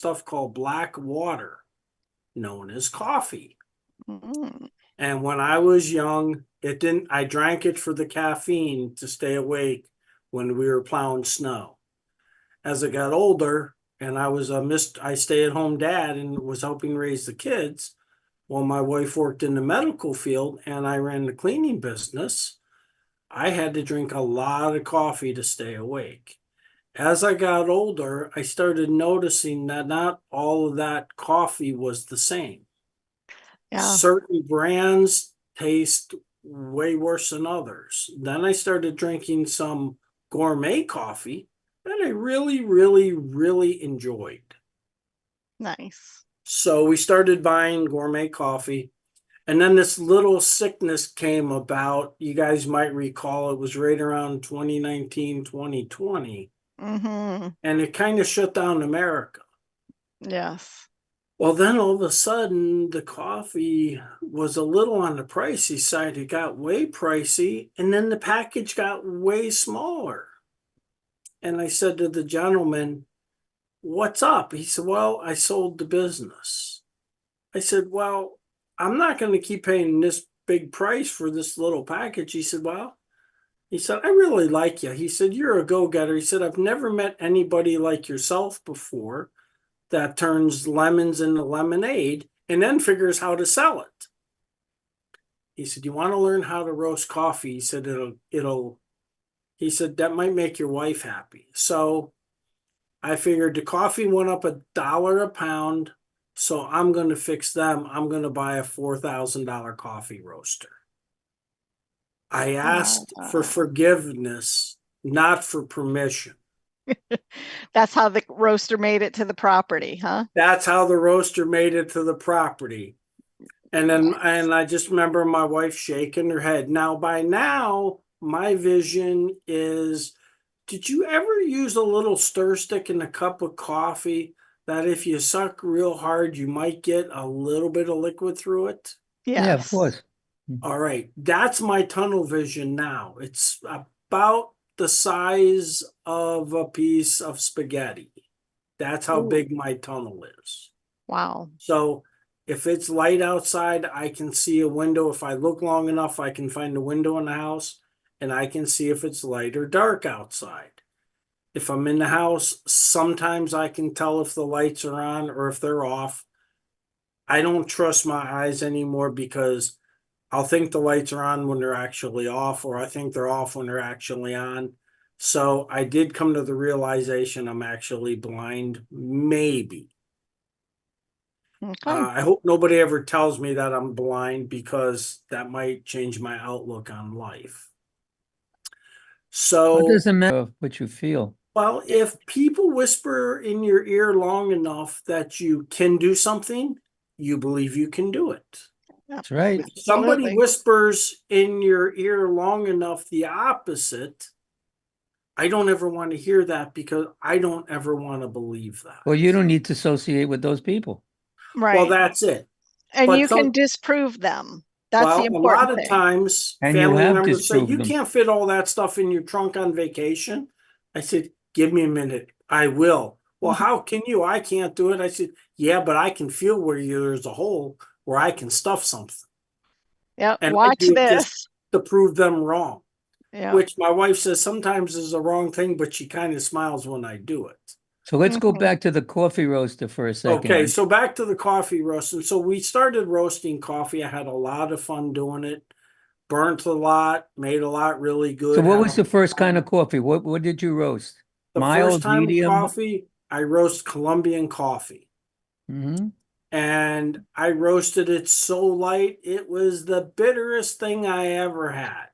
stuff called black water, known as coffee. Mm. And when I was young, I drank it for the caffeine to stay awake when we were plowing snow. As I got older and I stay at home dad and was helping raise the kids, while my wife worked in the medical field and I ran the cleaning business, I had to drink a lot of coffee to stay awake. As I got older, I started noticing that not all of that coffee was the same. Yeah. Certain brands taste way worse than others. Then I started drinking some gourmet coffee that I really, really, really enjoyed. Nice. So we started buying gourmet coffee. And then this little sickness came about. You guys might recall it was right around 2019, 2020, Mm-hmm. and it kind of shut down America. Yes. Well, then all of a sudden, the coffee was a little on the pricey side. It got way pricey, and then the package got way smaller. And I said to the gentleman, "What's up?" He said, "Well, I sold the business." I said, "Well, I'm not going to keep paying this big price for this little package." He said, "Well," he said, "I really like you." He said, "You're a go-getter." He said, "I've never met anybody like yourself before that turns lemons into lemonade and then figures how to sell it." He said, "You want to learn how to roast coffee?" He said, he said, "That might make your wife happy." So I figured the coffee went up $1 a pound. So I'm going to fix them. I'm going to buy a $4,000 coffee roaster. I asked for Wow. forgiveness, not for permission. That's how the roaster made it to the property, huh? That's how the roaster made it to the property. And I just remember my wife shaking her head. Now, by now, my vision is, did you ever use a little stir stick in a cup of coffee that if you suck real hard, you might get a little bit of liquid through it? Yeah, of Yes. course. All right, that's my tunnel vision now. It's about the size of a piece of spaghetti. That's how Ooh, big my tunnel is. wow. So if it's light outside, I can see a window. If I look long enough, I can find a window in the house and I can see if it's light or dark outside. If I'm in the house, sometimes I can tell if the lights are on or if they're off. I don't trust my eyes anymore because I'll think the lights are on when they're actually off, or I think they're off when they're actually on. So I did come to the realization I'm actually blind, maybe. Okay. I hope nobody ever tells me that I'm blind because that might change my outlook on life. Well, it So, doesn't matter what you feel. well, if people whisper in your ear long enough that you can do something, you believe you can do it. That's right. If somebody Absolutely. whispers in your ear long enough the opposite, I don't ever want to hear that because I don't ever want to believe that. Well, you don't need to associate with those people. Well, Right. that's it. And But you can disprove them. That's the well, a lot important of thing. times And you family have members say, disproved "You them. can't fit all that stuff in your trunk on vacation." I said, "Give me a minute. I will." "Well, how can you? I can't do it." I said, "Yeah, but I can feel where there's a hole where I can stuff something." Yep. And I Watch do it just this. to prove them wrong, Yep. which my wife says sometimes is a wrong thing, but she kind of smiles when I do it. So let's go Mhm. back to the coffee roaster for a Okay, second. so back to the coffee roasting. So we started roasting coffee. I had a lot of fun doing it. Burnt a lot, made a lot really So good. what Had was the first kind a of coffee? What did you roast? The first Mild, time medium? coffee, I roast Colombian coffee. Hmm. And I roasted it so light, it was the bitterest thing I ever had.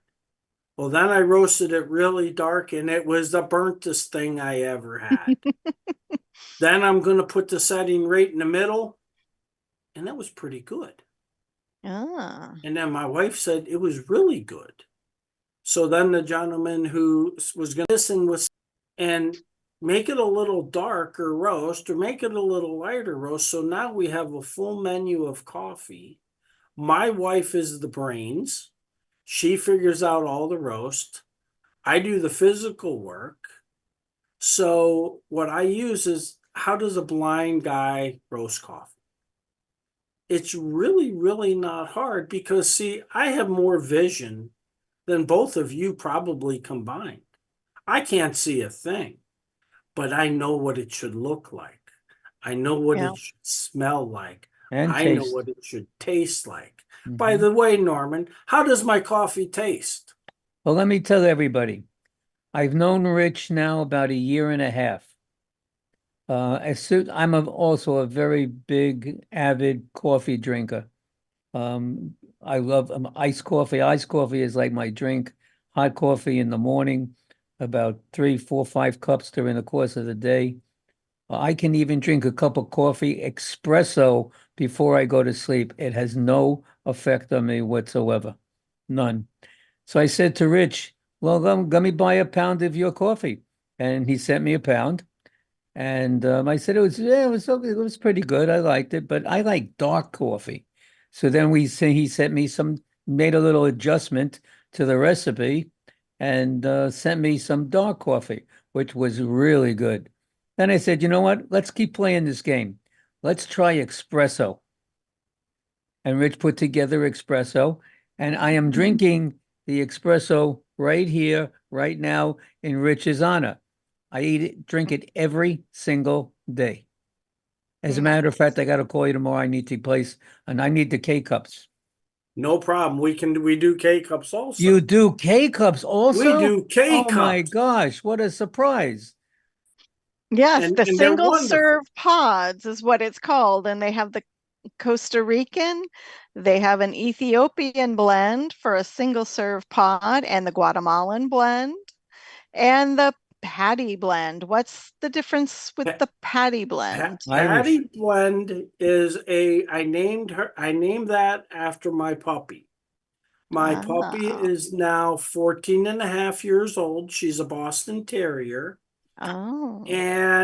Well, then I roasted it really dark, and it was the burntest thing I ever had. Then I'm going to put the setting right in the middle, and that was pretty good. Ah. And then my wife said it was really good. So then the gentleman who was going to listen was and make it a little darker roast or make it a little lighter roast. So now we have a full menu of coffee. My wife is the brains. She figures out all the roast. I do the physical work. So what I use is how does a blind guy roast coffee? It's really, really not hard because, see, I have more vision than both of you probably combined. I can't see a thing, but I know what it should look like. I know what Yeah. it should smell like. And I know taste. what it should taste like. By Mhm. the way, Norman, how does my coffee taste? Well, let me tell everybody, I've known Rich now about a year and a half. Also a very big, avid coffee drinker. I love iced coffee. Iced coffee is like my drink. Hot coffee in the morning, about 3, 4, 5 cups during the course of the day. I can even drink a cup of coffee espresso before I go to sleep. It has no effect on me whatsoever. None. So I said to Rich, well, let me buy a pound of your coffee. And he sent me a pound. And I said it was okay, it was pretty good. I liked it, but I like dark coffee. So then he sent me made a little adjustment to the recipe and sent me some dark coffee, which was really good. Then I said, you know what? Let's keep playing this game. Let's try espresso. And Rich put together espresso, and I am drinking the espresso right here, right now, in Rich's honor. I drink it every single day. As a matter of fact, I got to call you tomorrow. I need to place, and I need the K cups. No problem. We do K cups also. You do K cups We also? do K Oh my cups. gosh, what a surprise. Yes, the And they're single wonderful. serve pods is what it's called. And they have the Costa Rican, they have an Ethiopian blend for a single serve pod, and the Guatemalan blend, and the patty blend. What's the difference with Pa- the patty blend? Irish. Patty Blend is I named that after my puppy. My puppy Ah, is now 14 and a half years old. She's a Boston Terrier. oh. And